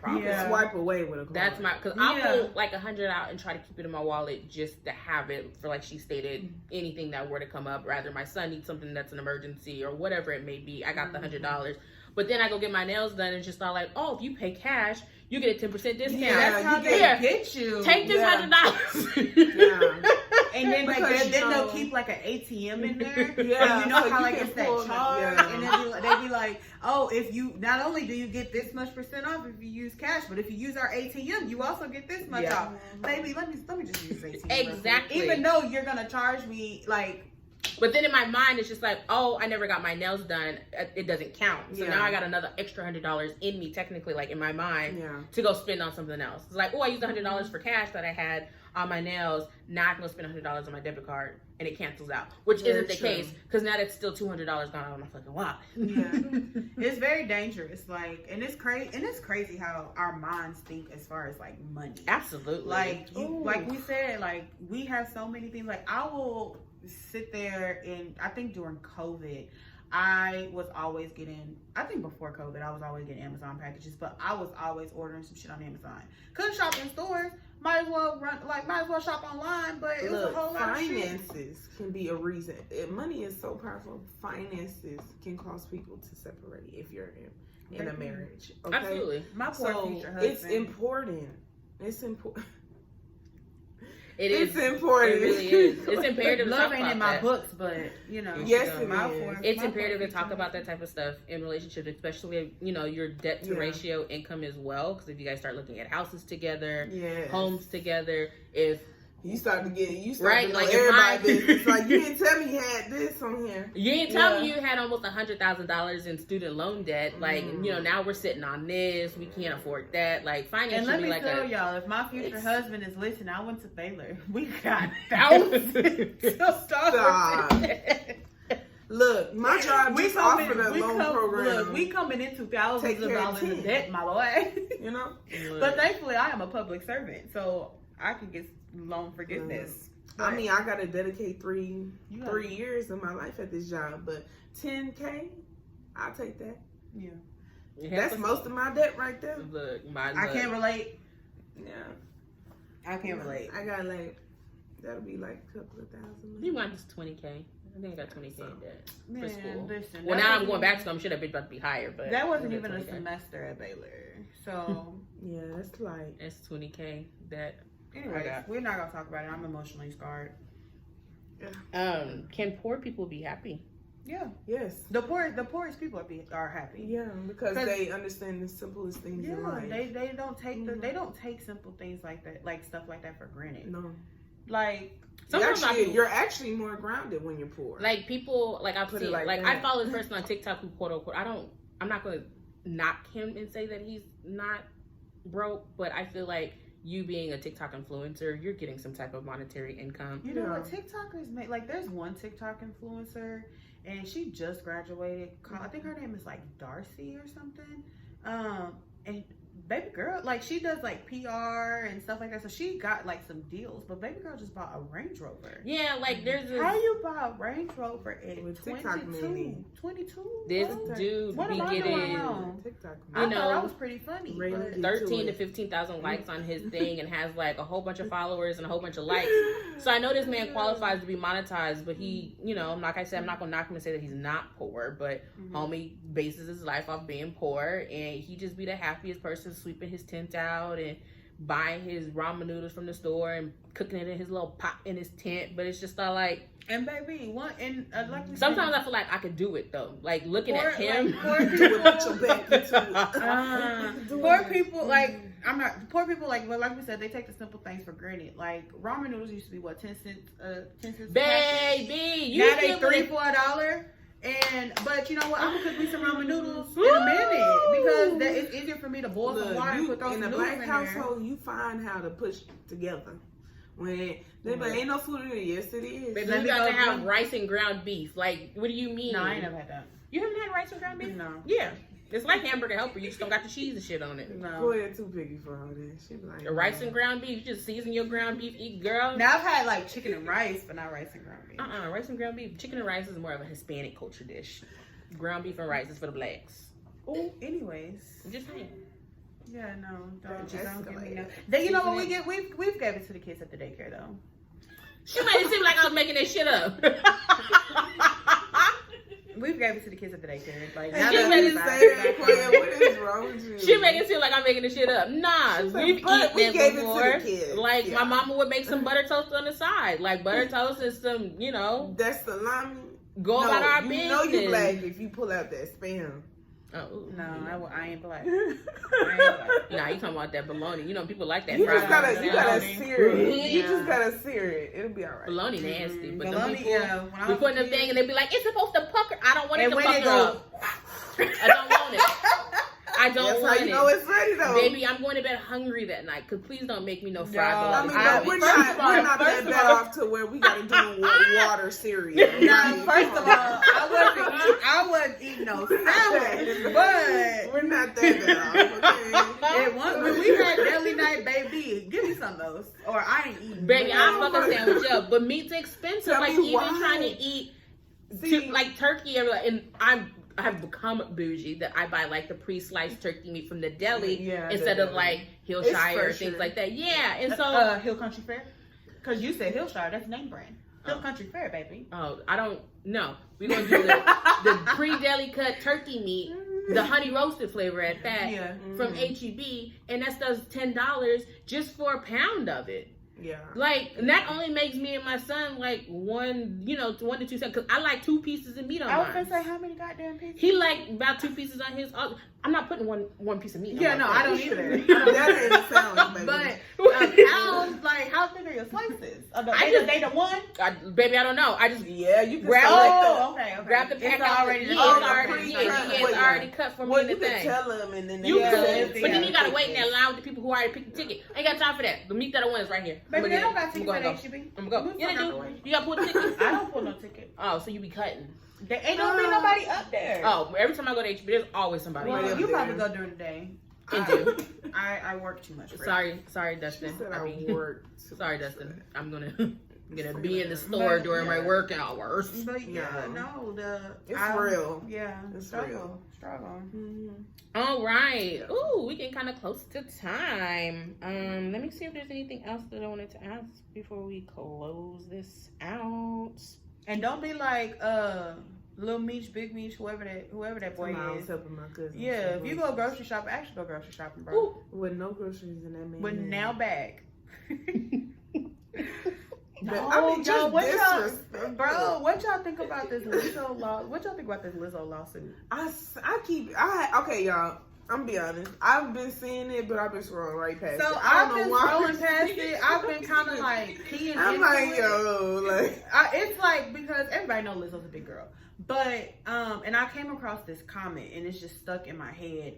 problem. You can swipe away with a card. That's because I'll pull like 100 out and try to keep it in my wallet just to have it for, like she stated, anything that were to come up. Rather my son needs something that's an emergency or whatever it may be. I got the $100. But then I go get my nails done and just thought like, oh, if you pay cash, you get a 10% discount. Yeah, that's how they get you. Take this $100. And then like then they'll keep like an ATM in there. Yeah, you know so how you like can it's that pull charge, yeah. and then they be like, oh, if you not only do you get this much % off if you use cash, but if you use our ATM, you also get this much off. Baby, let me just use ATM. Exactly. Even though you're gonna charge me like. But then in my mind, it's just like, oh, I never got my nails done. It doesn't count. So now I got another extra $100 in me, technically, like in my mind, to go spend on something else. It's like, oh, I used $100 for cash that I had on my nails. Now I can go spend $100 on my debit card, and it cancels out, which isn't the case, because now that's still $200 gone out of my fucking wallet. It's very dangerous. Like, and it's crazy how our minds think as far as like money. Absolutely. Like like we said, like we have so many things. Like I will sit there, and I think during COVID, I was always getting, I think before COVID, I was always getting Amazon packages, but I was always ordering some shit on Amazon. Couldn't shop in stores, might as well shop online, but it was a whole lot of shit. Finances can be a reason. Money is so powerful. Finances can cause people to separate if you're in a marriage. Okay? Absolutely. My poor future husband. It's important. It's important. It's important. It really is. It's imperative to Love talk ain't about in my that. books, but you know. Yes, It's imperative to talk about that type of stuff in relationships, especially your debt to ratio income as well. Because if you guys start looking at houses together, homes together, if you start to know like everybody business. Like you didn't tell me you had this on here. You didn't tell me you had almost $100,000 in student loan debt. Like now we're sitting on this. We can't afford that. Like finance. And let me like tell y'all, if my future husband is listening, I went to Baylor. We got thousands to start. Look, my job just offered a loan program. Look, we coming into thousands of dollars in debt, my boy. You know, but thankfully I am a public servant, so I can get loan forgiveness. I mean, I gotta dedicate three years of my life at this job, but $10K, I'll take that. Yeah, that's most of my debt right there. I can't relate. Yeah, I can't relate. I got that'll be like a couple of thousand. You want just $20K? I think I got $20K in debt for school. Listen, well, now I'm going back to school. I'm sure that bitch about to be higher, but that wasn't even a semester at Baylor. So yeah, that's like it's $20K debt. Anyways, we're not gonna talk about it. I'm emotionally scarred. Can poor people be happy? Yeah. Yes. The poorest people are happy. Yeah, because they understand the simplest things in life. They don't take they don't take simple things like that, like stuff like that for granted. No. like you're actually more grounded when you're poor. Like people, like I've seen, like I follow this person on TikTok who quote unquote, I'm not going to knock him and say that he's not broke, but I feel like you being a TikTok influencer, you're getting some type of monetary income. You know what TikTokers make? Like there's one TikTok influencer and she just graduated. I think her name is like Darcy or something. And baby girl, like she does like PR and stuff like that, so she got like some deals. But baby girl just bought a Range Rover. Yeah, like there's a... How you buy a Range Rover at With 22? 22? This Bro? dude What be am I doing getting wrong? TikTok. I You thought know, that was pretty funny. But 13 to 15,000 likes on his thing and has like a whole bunch of followers and a whole bunch of likes. So I know this man qualifies to be monetized, but he, you know, like I said, I'm not gonna knock him and say that he's not poor, but homie bases his life off being poor, and he just be the happiest person sweeping his tent out and buying his ramen noodles from the store and cooking it in his little pot in his tent. But it's just not like, and baby, one and like we sometimes said, I feel like I could do it though. Like looking poor, at him. like, poor Do people, it, put your back into it. poor people, like I'm not poor people, like, well, like we said, they take the simple things for granted. Like ramen noodles used to be what, 10 cents, 10 cents. Baby, you Now they still $3-4. And but you know what? I'm gonna cook me some ramen noodles in a minute because that it's easier for me to boil some water and put those in a noodles black in household, you find how to push together. When they like, ain't no food in it, yes it is. Baby, Let you me got go to have drink. rice and ground beef. Like, what do you mean? No, I ain't never had that. You haven't had rice and ground beef? No. Yeah. It's like hamburger helper. You just don't got the cheese and shit on it. Go No. ahead, too picky for all that. She be like, The rice and ground beef, you just season your ground beef, eat, girl. Now I've had like chicken and rice, but not rice and ground beef. Rice and ground beef. Chicken and rice is more of a Hispanic culture dish. Ground beef and rice is for the blacks. Oh, anyways. I'm just saying. Yeah, no, don't That's give me escalated. no. Then you know what we've gave it to the kids at the daycare though. She made it seem like I was making that shit up. We've gave it to the kids at the daycare. Like Now She that made you it say that, Claire, what is wrong with you? She make it seem like I'm making this shit up. Nah, She said, we've "But we eaten gave it it to before. the kids." Like Yeah. my mama would make some butter toast on the side. Like butter toast and some, you know, That's salami. go about our you business. know you black if you pull out that spam. Oh, no, I ain't black. Nah, you talking about that bologna. You know, people like that You fried just gotta bologna. sear it. You Yeah. just gotta sear it. It'll be alright. Bologna nasty. But Bologna, the people, yeah, when I we was put in a the kid- thing and they be like, it's supposed to pucker. I don't want it And to when it pucker go, up. I don't want it. I don't That's want how you it. know it's ready though. Baby, I'm going to bed hungry that night. Cause please don't make me no fried I bologna. mean, but we're not that bad off to where we gotta do water cereal. Now, Like, first of all, I wasn't eating no salad, but we're not that bad off. Okay? when we had deli night, baby, give me some of those, or I ain't eating. Baby, I'll fuck a sandwich up. But meat's expensive. Tell Like me even why. trying to eat See, like turkey and I have become bougie that I buy like the pre-sliced turkey meat from the deli Yeah, instead the of like It's Hillshire or fresher. things like that. Yeah, and so Hill Country Fair, because you said Hillshire, that's name brand. Hill Country Fair, baby. oh, I don't know. We're gonna do the pre-deli cut turkey meat, the honey roasted flavor at that Yeah. from HEB, and that stuff's $10 just for a pound of it. yeah. Like, and that only makes me and my son like 1 to 2 cents. Cause I like 2 pieces of meat on I was mine. gonna say how many goddamn pieces? He like about 2 pieces on his. I'm not putting one piece of meat. on Yeah, my no, I plate. don't either. That ain't sound, baby. But pounds, like how thin are your slices? They the one. Baby, I don't know. I just yeah, you can grab select okay. grab the pack It's out. already Yeah, Oh, it's the already pre-cut. it's Well, yeah. already cut for me Well, in you the can thing. tell them, and then they You gotta could, pick but then it. you gotta wait in that line with the people who already picked the ticket. I ain't got time for that. The meat that I want is right here. Baby, I'ma they get don't it. got tickets I'm at gonna HEB. go. I'm gonna go. Move Yeah, they fuck out do. the way. You got to pull the ticket. I don't pull no ticket. Oh, so you be cutting. There ain't gonna be nobody up there. Oh, every time I go to HEB, there's always somebody. Well, Right you up probably there. go during the day. And do. I work too much. Sorry, She Dustin. said I mean, worked. sorry, Dustin. I'm gonna be in the store during my work hours. But yeah, No. no, It's real. Yeah, It's struggle. Mm-hmm. All right. Ooh, we getting kind of close to time. Let me see if there's anything else that I wanted to ask before we close this out. And don't be like Little Meech, Big Meech, whoever that boy I was is. helping my cousin. Yeah, if you go grocery shopping, actually go grocery shopping, bro. Ooh. with no groceries in that man. With now bag. I mean, just what y'all, disrespectful. bro, what y'all think about this Lizzo law? What y'all think about this Lizzo lawsuit? Okay, y'all. I'm gonna be honest. I've been seeing it, but I've been scrolling right past So it. I I've don't been know why. scrolling past it. I've been kind of like keying I'm into like, it. yo, like. It's like because everybody knows Lizzo's a big girl, but and I came across this comment and it's just stuck in my head.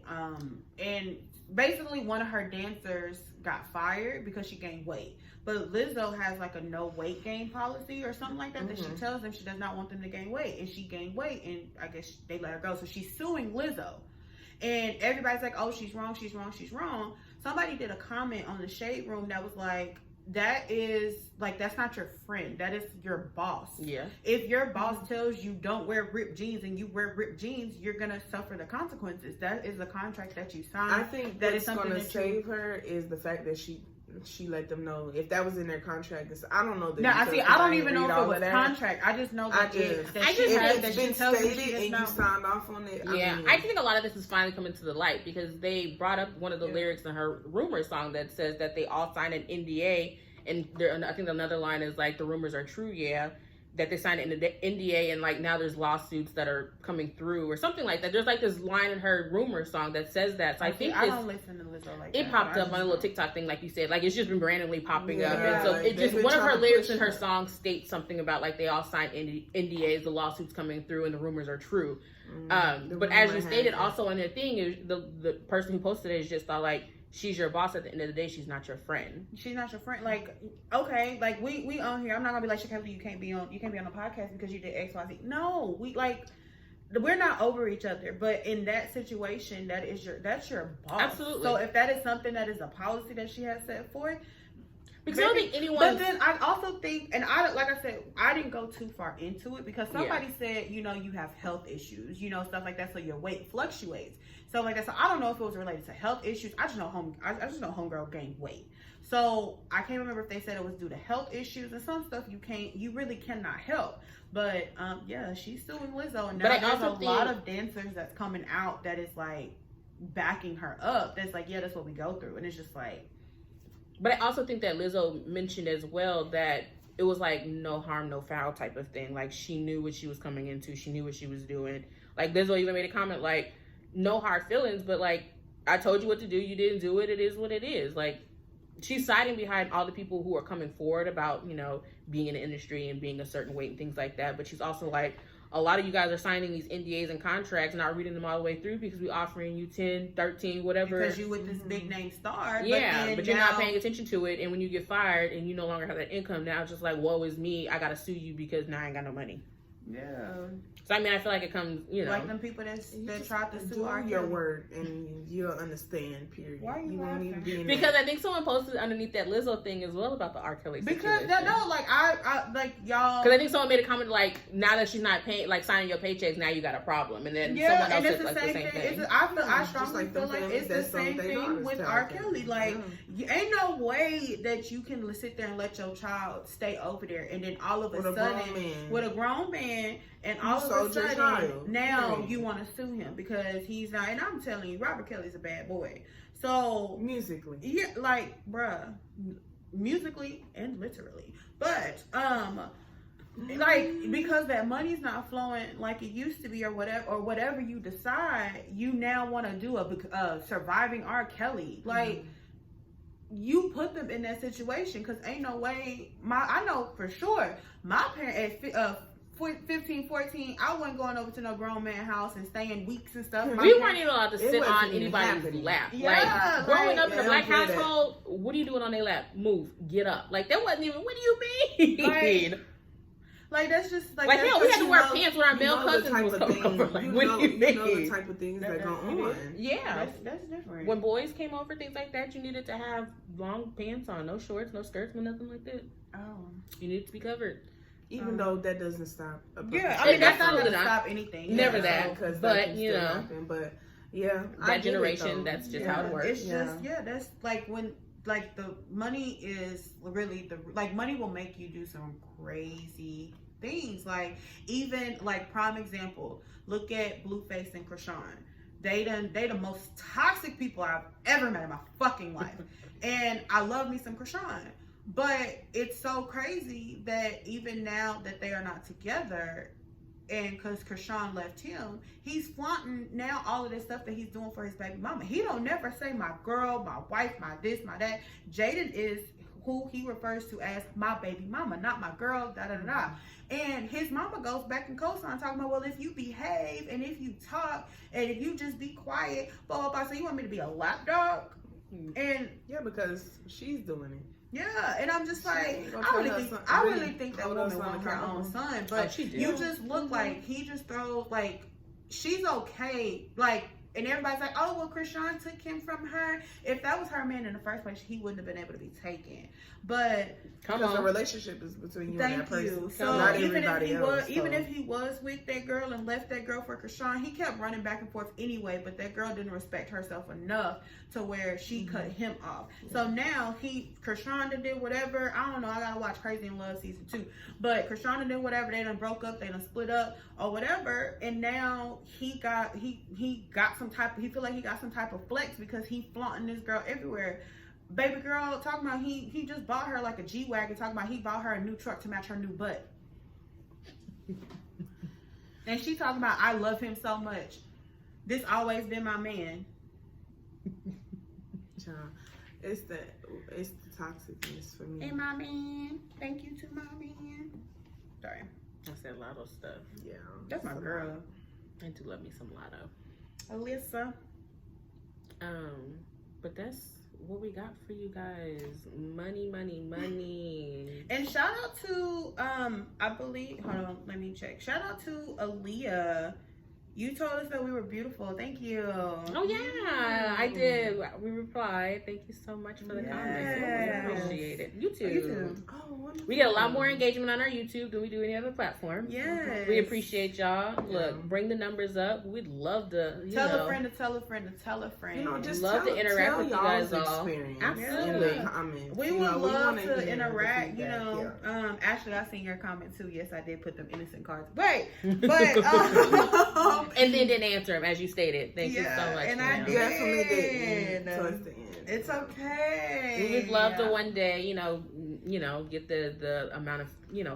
And basically one of her dancers got fired because she gained weight, but Lizzo has like a no weight gain policy or something like that that she tells them she does not want them to gain weight, and she gained weight, and I guess they let her go. So she's suing Lizzo. and everybody's like, oh, she's wrong, she's wrong, she's wrong. Somebody did a comment on the Shade Room that was like, that is like, that's not your friend, that is your boss. Yeah. If your boss tells you don't wear ripped jeans and you wear ripped jeans, you're gonna suffer the consequences. That is a contract that you signed. I think that what's is something gonna that save her is the fact that she let them know if that was in their contract. I don't know. No, I see. I don't even know if it was contract. I just know that if that been tells stated you and you signed off on it. Yeah, I think a lot of this is finally coming to the light because they brought up one of the lyrics in her Rumors song that says that they all signed an NDA, and I think another line is like, the rumors are true. Yeah. That they signed an NDA, and like now there's lawsuits that are coming through or something like that. There's like this line in her Rumor song that says that. So I think I don't listen to Lizzo like it that, popped up on a little TikTok thing, like you said. Like it's just been randomly popping up, and so like, it just one of her lyrics in her song states something about like they all signed NDAs, the lawsuits coming through, and the rumors are true. But as you stated, also in their thing, is the person who posted it is just thought like, she's your boss. At the end of the day, she's not your friend. She's not your friend. Like, okay, like we on here. I'm not gonna be like, Shakayla, you can't be on the podcast because you did X, Y, Z. No, we're not over each other. But in that situation, that's your boss. Absolutely. So if that is something that is a policy that she has set forth. Because I don't think anyone. But then I also think, and like I said, I didn't go too far into it because somebody said, you have health issues, stuff like that, so your weight fluctuates. So like that. So I don't know if it was related to health issues. I just know homegirl gained weight. So I can't remember if they said it was due to health issues, and some stuff you really cannot help. But yeah, she's suing Lizzo, and now there's a lot of dancers that's coming out that is like backing her up. That's like, yeah, that's what we go through, and it's just like. But I also think that Lizzo mentioned as well that it was like no harm, no foul type of thing. Like she knew what she was coming into. She knew what she was doing. Like Lizzo even made a comment like, no hard feelings, but like, I told you what to do. You didn't do it. It is what it is. Like she's siding behind all the people who are coming forward about, being in the industry and being a certain weight and things like that. But she's also like, a lot of you guys are signing these NDAs and contracts, not reading them all the way through because we're offering you 10, 13, whatever. Because you with this big name star. Yeah, but you're not paying attention to it. And when you get fired and you no longer have that income, now it's just like, woe is me. I got to sue you because now I ain't got no money. Yeah. So, I mean, I feel like it comes, Like them people that tried to sue do your word and you'll understand, period. Why are you laughing? Because I think someone posted underneath that Lizzo thing as well about the R. Kelly situation. Because, no, like, I like, y'all. Because I think someone made a comment like, now that she's not paying, like, signing your paychecks, now you got a problem. And then someone else said, like, the same thing. I strongly feel like it's the same thing with R. Kelly. Like, ain't no way that you can sit there and let your child stay over there and then all of a sudden, with a grown man, and all of a sudden, now you want to sue him because he's not. And I'm telling you, Robert Kelly's a bad boy. So musically, yeah, like, bruh, musically and literally. But like, because that money's not flowing like it used to be, or whatever you decide, you now want to do a surviving R. Kelly, like. You put them in that situation because ain't no way. I know for sure my parents at 15, 14, I wasn't going over to no grown man house and staying weeks and stuff. We weren't even allowed to sit on anybody's lap. Yeah, like growing up in a black household, what are you doing on their lap? Move, get up. Like that wasn't even. What do you mean? Like that's just like hell, we had to wear pants when our male cousins was coming over. Like, what do you mean? You know the type of things that go on. Yeah, that's different. When boys came over, things like that, you needed to have long pants on, no shorts, no skirts, no nothing like that. Oh, you needed to be covered. Even though that doesn't stop. Yeah, I mean that's not going to stop anything. Never that, but you know. Happen, but yeah, that generation, that's just how it works. It's just that's like when. Like the money is really money will make you do some crazy things. Like even like prime example, look at Blueface and Krishan. They the most toxic people I've ever met in my fucking life. And I love me some Krishan. But it's so crazy that even now that they are not together, and because Krishan left him, he's flaunting now all of this stuff that he's doing for his baby mama. He don't never say my girl, my wife, my this, my that. Jaden is who he refers to as my baby mama, not my girl, da da da da. And his mama goes back and co-sign talking about, well, if you behave and if you talk and if you just be quiet, blah, blah, blah. So you want me to be a lapdog? And yeah, because she's doing it. Yeah, and I'm just like, I really think that woman wants her own son, but you just look like he just throws like she's okay. Like and everybody's like, oh, well, Krishan took him from her. If that was her man in the first place, he wouldn't have been able to be taken. But because the relationship is between you and that person. So not even everybody if he else, was, even if he was with that girl and left that girl for Krishan, he kept running back and forth anyway. But that girl didn't respect herself enough to where she cut him off. So now Krishan did whatever. I don't know. I gotta watch Crazy in Love season 2. But Krishan did whatever. They done broke up. They done split up or whatever. And now he got some type. He feel like he got some type of flex because he flaunting this girl everywhere. Baby girl talking about he just bought her like a G-Wagon, talking about he bought her a new truck to match her new butt. And she talking about, I love him so much. This always been my man. It's the toxicness for me. Hey, my man. Thank you to my man. Sorry. I said Lotto stuff. Yeah. That's my girl. I do love me some Lotto. Alyssa. But that's what we got for you guys. Money. And shout out to I believe, hold on, let me check. Shout out to Aaliyah. You told us that we were beautiful. Thank you. Oh yeah, I did. We replied. Thank you so much for the comments. We appreciate it. YouTube. Oh, wonderful. We get a lot more engagement on our YouTube than we do any other platform. Yes. We appreciate y'all. Look, bring the numbers up. We'd love to tell a friend to tell a friend to tell a friend. You know, just love to interact with you guys all. Absolutely. In the comments. We would love to interact. You know, Ashley, I seen your comment too. Yes, I did put them innocent cards. But and then didn't answer them as you stated. Thank you so much. And I definitely did towards the end. It's okay. We would love to one day, get the amount of,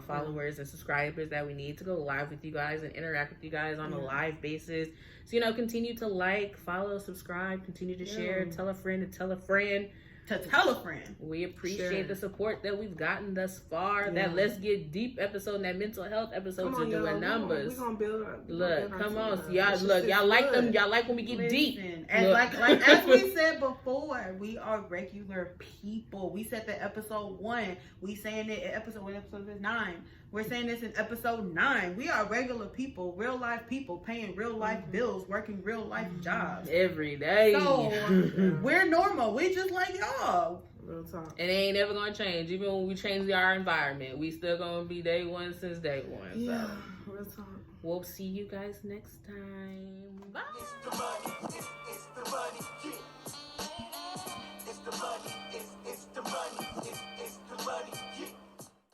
followers and subscribers that we need to go live with you guys and interact with you guys on a live basis. So, continue to like, follow, subscribe, continue to share, tell a friend to tell a friend. To tell a friend. We appreciate the support that we've gotten thus far. That Let's Get Deep episode and that mental health episode are doing numbers. We're gonna build up. Look, come on. Y'all like them. Y'all like when we get deep. And like as we said before, we are regular people. We said that episode 1. We saying it in episode 9. We're saying this in episode 9. We are regular people, real life people, paying real life bills, working real life jobs every day. So we're normal. We just like y'all. Real talk. It ain't ever gonna change. Even when we change our environment, we still gonna be day one since day one. Yeah, real talk. We'll see you guys next time. Bye. It's the money, it's the money, yeah. It's the money, it's